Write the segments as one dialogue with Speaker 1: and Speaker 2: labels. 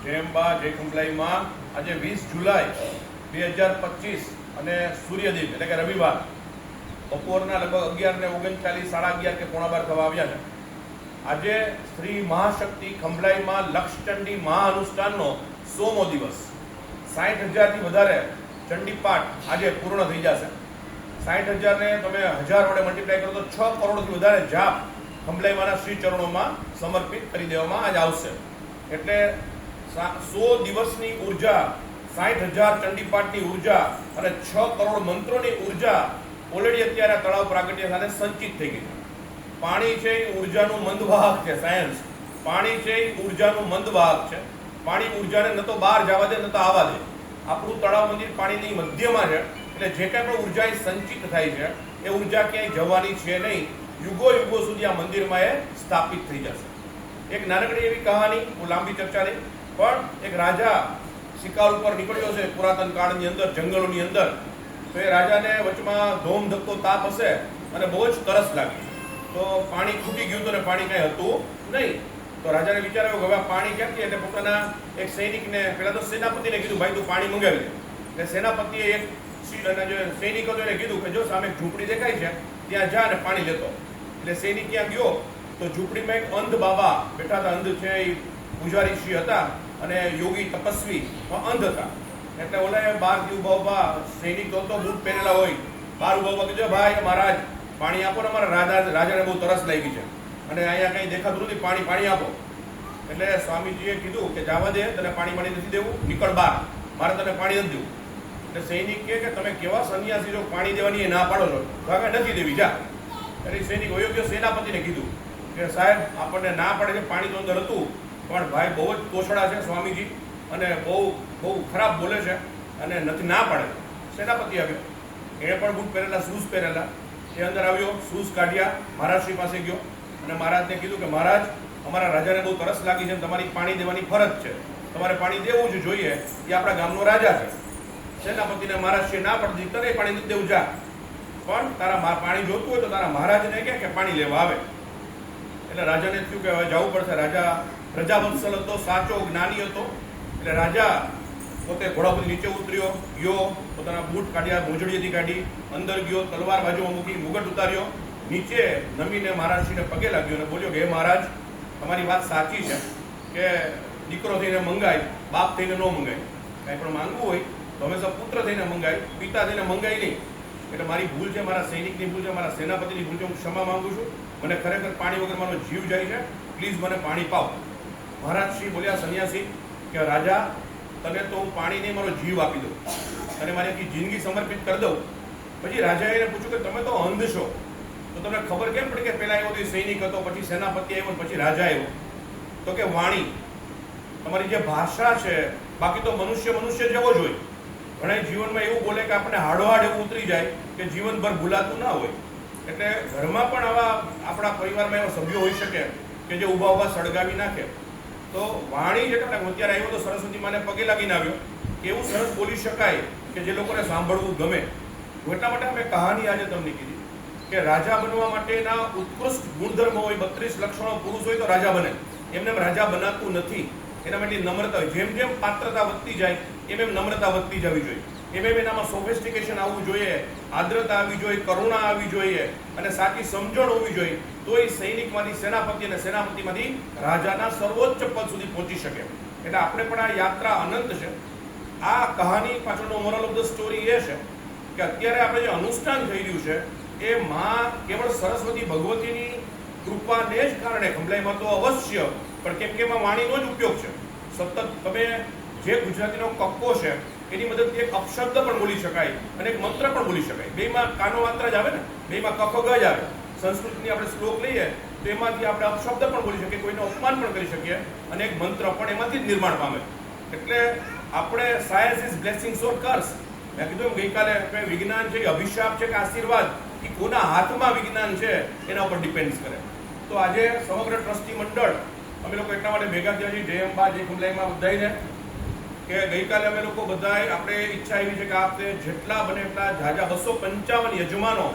Speaker 1: જય અંબા જય કુંબલાઈમાં આજે 20 જુલાઈ 2025 અને સૂર્યદીપ એટલે કે રવિવાર બપોરના લગભગ 11:39 11:30 કે પોણા 12 થવા આવ્યા છે. આજે શ્રી મહાશક્તિ ખંભલાઈમાં લક્ષચંડી મહાઅનુષ્ઠાનનો 100મો દિવસ. 60,000થી વધારે ચંડીપાઠ આજે પૂર્ણ થઈ જશે. 60,000 ને તમે 1000 વડે મલ્ટીપ્લાય કરો તો 6 કરોડથી વધારે જાપ ખંભલાઈમાંના શ્રી ચરણોમાં સમર્પિત કરી દેવામાં આજ આવશે. એટલે 100 દિવસની ઉર્જા, 60,000 ચંડીપાઠની ઉર્જા અને 6 કરોડ મંત્રોની ઉર્જા ઓલરેડી અત્યારે તળાવ પ્રાગટ્ય સાથે સંચિત થઈ ગઈ છે. પાણી છે એ ઉર્જાનું મંદવાહક છે. સાયન્સ પાણી છે એ ઉર્જાનું મંદવાહક છે. પાણી ઉર્જાને ન તો બહાર જવા દે ન તો આવવા દે. આપણું તળાવ મંદિર પાણીની મધ્યમાં છે. એટલે જે કાંઈ પણ ઉર્જા સંચિત થાય છે એ ઉર્જા ક્યાંય જવાની છે નહીં. યુગો યુગો સુધી આ મંદિરમાં એ સ્થાપિત થઈ જશે. એક નાનકડી એવી કહાની, હું લાંબી ચર્ચા નહીં, પણ એક રાજા શિકાર ઉપર નીકળ્યો છે પુરાતન કાળની અંદર, જંગલોની અંદર. તો એ રાજાને વચમાં ધોમ ધકતો તાપ હશે અને બહુ જ તરસ લાગી. તો પાણી ખૂટી ગયું હતું ને પાણી કાંઈ હતું નહીં. તો રાજાને વિચાર આવ્યો કે હવે પાણી ક્યાંથી? એટલે પોતાના એક સૈનિકને, પહેલા તો સેનાપતિને કીધું, ભાઈ તું પાણી મંગાવી દે. એટલે સેનાપતિએ એક જે સૈનિક હતો એને કીધું કે જો સામે ઝૂંપડી દેખાય છે ત્યાં જા અને પાણી લેતો. એટલે સૈનિક ત્યાં ગયો તો ઝૂંપડીમાં એક અંધ બાબા બેઠા હતા. અંધ છે એ પૂજારી શ્રી હતા અને યોગી તપસ્વી અંધ હતા. એટલે ઓલા બહાર ઉભા સૈનિક તો બૂટ પહેરેલા હોય, બહાર ઉભા કીધું, ભાઈ મહારાજ પાણી આપો ને, અમારા રાજાને બહુ તરસ લાગી છે અને અહીંયા કંઈ દેખાતું નથી, પાણી આપો. એટલે સ્વામીજીએ કીધું કે જવા દે, તને પાણી નથી દેવું, નીકળ બહાર, મારે તને પાણી નથી દેવું. એટલે સૈનિક કહે કે તમે કેવા સંન્યાસી જો પાણી દેવાની એ ના પાડો છો, તો નથી દેવી, જા. એટલે સૈનિક અયોગ્ય સેનાપતિને કીધું કે સાહેબ આપણને ના પડે છે, પાણી તો અંદર હતું પણ ભાઈ બહુ જ તોછડા છે સ્વામીજી અને બહુ ખરાબ બોલે છે અને નથી, ના પાડે. સેનાપતિ આવ્યો, એણે પણ બૂટ પહેરેલા, શૂઝ પહેરેલા. એ અંદર આવ્યો, શૂઝ કાઢ્યા, મહારાજશ્રી પાસે ગયો અને મહારાજને કીધું કે મહારાજ અમારા રાજાને બહુ તરસ લાગી છે, તમારી પાણી દેવાની ફરજ છે, તમારે પાણી દેવું જ જોઈએ, એ આપણા ગામનો રાજા છે. સેનાપતિને મહારાજશ્રીએ ના પડતી, તને પાણી નથી દેવું, જા. પણ તારા પાણી જોતું હોય તો તારા મહારાજને કે પાણી લેવા આવે. એટલે રાજાને થયું કે હવે જવું પડશે. રાજા પ્રજાવત્સલ હતો, સાચો જ્ઞાની હતો. એટલે રાજા પોતે ઘોડા પરથી નીચે ઉતર્યો, ગયો, પોતાના બૂટ કાઢ્યા, મોજડીએથી કાઢી, અંદર ગયો, તલવાર બાજુમાં મૂકી, મુગટ ઉતાર્યો, નીચે નમીને મહારાજશ્રીને પગે લાગ્યો અને બોલ્યો કે હે મહારાજ, તમારી વાત સાચી છે કે દીકરો થઈને મંગાય, બાપ થઈને ન મંગાય. કાંઈ પણ માંગવું હોય તો હંમેશા પુત્ર થઈને મંગાય, પિતા થઈને મંગાય નહીં. એટલે મારી ભૂલ છે, મારા સૈનિકની ભૂલ છે, મારા સેનાપતિની ભૂલ છે, હું ક્ષમા માંગુ છું. મને ખરેખર પાણી વગર મારો જીવ જાય છે, પ્લીઝ મને પાણી પાવ. મહારાજશ્રી બોલ્યા સંન્યાસી કે રાજા, તને તો હું પાણી નહીં, મારો જીવ આપી દઉં, અને મારી આખી જિંદગી સમર્પિત કરી દઉં. પછી રાજાએ એને પૂછ્યું કે તમે તો અંધ છો, તો તમને ખબર કેમ પડી કે પહેલા એવો સૈનિક હતો, પછી સેનાપતિ આવ્યો, પછી રાજા આવ્યો? તો કે વાણી, તમારી જે ભાષા છે, બાકી તો મનુષ્ય જેવો જ હોય. ઘણા જીવનમાં એવું બોલે કે આપણને હાડોહાડ એવું ઉતરી જાય કે જીવનભર ભૂલાતું ના હોય. એટલે ઘરમાં પણ આવા આપણા પરિવારમાં એવા સભ્યો હોઈ શકે કે જે ઊભા સળગાવી નાખે. તો વાણી જેટલા અત્યારે આવ્યો તો સરસ્વતી માને પગે લાગીને આવ્યો, એવું સરસ બોલી શકાય કે જે લોકોને સાંભળવું ગમે. એટલા માટે અમે કહાની આજે તમને કીધી કે રાજા બનવા માટેના ઉત્કૃષ્ટ ગુણધર્મ હોય, 32 લક્ષણો પુરુષ હોય તો રાજા બને. એમને રાજા બનાતું નથી. એના માટે નમ્રતા હોય. જેમ જેમ પાત્રતા વધતી જાય એમ નમ્રતા વધતી જવી જોઈએ. એમ એનામાં સોફિસ્ટિકેશન આવવું જોઈએ, આદ્રતા આવવી જોઈએ, કરુણા આવવી જોઈએ અને સાચી સમજણ હોવી જોઈએ. તો એ સૈનિકમાંથી સેનાપતિ અને સેનાપતિમાંથી રાજાના સર્વોચ્ચ પદ સુધી પહોંચી શકે. એટલે આપણે પણ આ યાત્રા અનંત છે. આ કહાની પાછળનો મોરલ ઓફ ધ સ્ટોરી એ છે કે અત્યારે આપણે જે અનુષ્ઠાન થઈ રહ્યું છે એ માં કેવળ સરસ્વતી ભગવતીની કૃપાને જ કારણે, ખંભલાઈમાં તો અવશ્ય, પણ કેમ કે એમાં વાણીનો જ ઉપયોગ છે. સતત તમે જે ગુજરાતીનો કક્કો છે એની મદદથી એક અપશબ્દ પણ બોલી શકાય અને એક મંત્ર પણ બોલી શકાય. બેમાં કાનો માત્ર જ આવે ને, બેમાં કખ ગ જ આવે. સંસ્કૃતની આપણે શ્લોક લઈએ તો એમાંથી આપણે અપશબ્દ પણ બોલી શકીએ, કોઈનું અપમાન પણ કરી શકીએ અને એક મંત્ર પણ એમાંથી જ નિર્માણ પામે. એટલે આપણે science is blessings or curse. મેં કીધું ગઈકાલે વિજ્ઞાન છે કે અભિશાપ છે કે આશીર્વાદ, એ કોના હાથમાં વિજ્ઞાન છે એના ઉપર ડિપેન્ડ કરે. તો આજે સમગ્ર ટ્રસ્ટી મંડળ અમે લોકો એટલા માટે ભેગા થયા છીએ, જય અંબા જય કુંબલાઈમાં બધાઈને, કે ગઈકાલે અમે લોકો બધાએ આપણે ઈચ્છા એવી છે કે આપણે જેટલા બને એટલા જાજા 255 યજમાનો,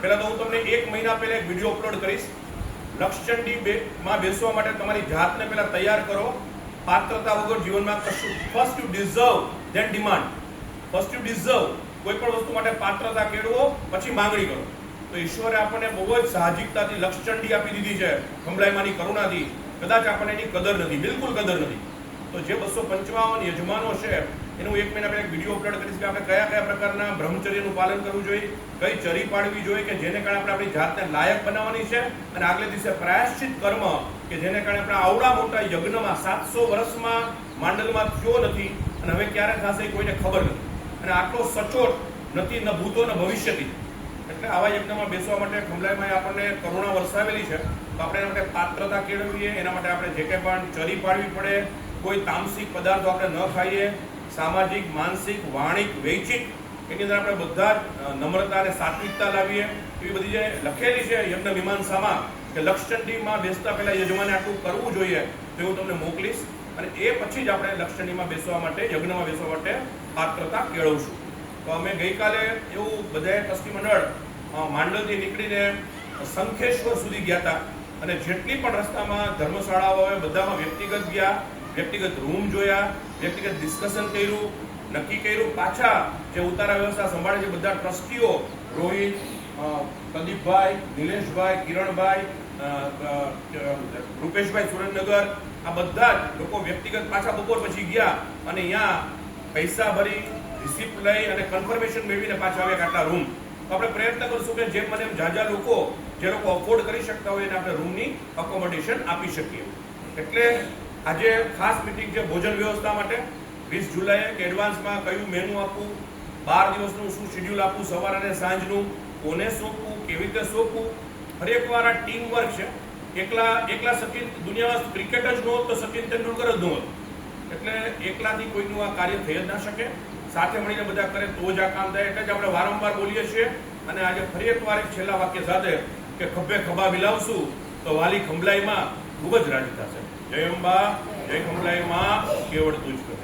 Speaker 1: પહેલા તો હું તમને 1 મહિના પહેલા એક વિડીયો અપલોડ કરીશ. લક્ષચંડી માં બેસવા માટે તમારી જાતને પહેલા તૈયાર કરો. પાત્રતા વગર જીવનમાં કશું. First you deserve then demand. First you deserve, કોઈ પણ વસ્તુ માટે પાત્રતા કેળવો, પછી માંગણી કરો. તો ઈશ્વરે આપણને બહુ જ સાહજિકતાથી લક્ષચંડી આપી દીધી છે, ખંભલાઈમાંની કરુણાથી. કદાચ આપણને એની કદર નથી, બિલકુલ કદર નથી. તો જે 255 યજમાનો છે એનું 1 મહિના પહેલા એક વિડીયો અપલોડ કરીશ કે આપણે કયા કયા પ્રકારના બ્રહ્મચર્યનું પાલન કરવું જોઈએ, કઈ ચરી પાડવી જોઈએ કે જેને કારણે આપણે આપણી જાતને લાયક બનાવવાની છે, અને આગલે દિવસે પ્રાયશ્ચિત કર્મ કે જેને કારણે આપણે આવડા મોટા યજ્ઞમાં 700 વર્ષમાં માંડલમાં થયો નથી, અને હવે ક્યારે થશે કોઈને ખબર નથી, અને આટલો સચોટ નથી ન ભૂતો ન ભવિષ્યથી. એટલે આવા યજ્ઞમાં બેસવા માટે ખંભલાઈમાં આપણને કરુણા વરસાવેલી છે. તો આપણે એના માટે પાત્રતા કેળવીએ, એના માટે આપણે જે કંઈ પણ ચરી પાડવી પડે, કોઈ તામસિક પદાર્થો આપણે ન ખાઈએ, સામાજિક, માનસિક, વાણિક, વૈચિક એની અંદર આપણે બધા નમ્રતા અને સાત્વિકતા લાવીએ. એવી બધી જે લખેલી છે યજ્ઞ મીમાંસામાં કે લક્ષચંડીમાં બેસતા પહેલા યજમાને આટલું કરવું જોઈએ, તો હું તમને મોકલીશ, અને એ પછી જ આપણે લક્ષચંડીમાં બેસવા માટે, યજ્ઞમાં બેસવા માટે પાત્રતા કેળવશું. તો અમે ગઈકાલે એવું બધાએ ટ્રસ્ટી મંડળ માંડલથી નીકળીને શંખેશ્વર સુધી ગયા હતા, અને જેટલી પણ રસ્તામાં ધર્મશાળાઓ હોય બધામાં વ્યક્તિગત ગયા, વ્યક્તિગત રૂમ જોયા, વ્યક્તિગત ડિસ્કશન કર્યું, નક્કી કર્યું. પાછા જે ઉતારા વ્યવસ્થા સંભાળે છે બધા ટ્રસ્ટીઓ, રોહિત, પ્રદીપભાઈ, નિલેશભાઈ, કિરણભાઈ, રૂપેશભાઈ સુરેન્દ્રનગર, આ બધા જ લોકો વ્યક્તિગત પાછા બપોર પછી ગયા, અને અહીંયા પૈસા ભરી, રિસિપ્ટ લઈ અને કન્ફર્મેશન મેળવીને પાછા આવ્યા આટલા રૂમ. તો આપણે પ્રયત્ન કરશું કે જેમ મને જાજા લોકો, જે લોકો અફોર્ડ કરી શકતા હોય એને આપણે રૂમની અકોમોડેશન આપી શકીએ. એટલે આજે ખાસ મિટિંગ છે ભોજન વ્યવસ્થા માટે. 20 જુલાઈએ કે એડવાન્સમાં કયું મેનુ આપવું, 12 દિવસનું શું શેડ્યુલ આપવું, સવાર અને સાંજનું, કોને સોંપવું, કેવી રીતે સોંપવું. હરેક વાર આ ટીમ વર્ક છે. એકલા સચિન, દુનિયામાં ક્રિકેટ જ ન હોત તો સચિન તેંડુલકર જ ન હોત. એટલે એકલાથી કોઈનું આ કાર્ય થઈ જ ના શકે. સાથે મળીને બધા કરે તો જ આ કામ થાય. એટલે જ આપણે વારંવાર બોલીએ છીએ, અને આજે ફરી એકવાર એક છેલ્લા વાક્ય સાથે કે ખભે ખભા મિલાવશું તો વાલી ખંભલાઈમાં ખૂબ જ રાજી થશે. જય અંબા, જય ખંભલાઈમાં, કેવળ તું જ કરે.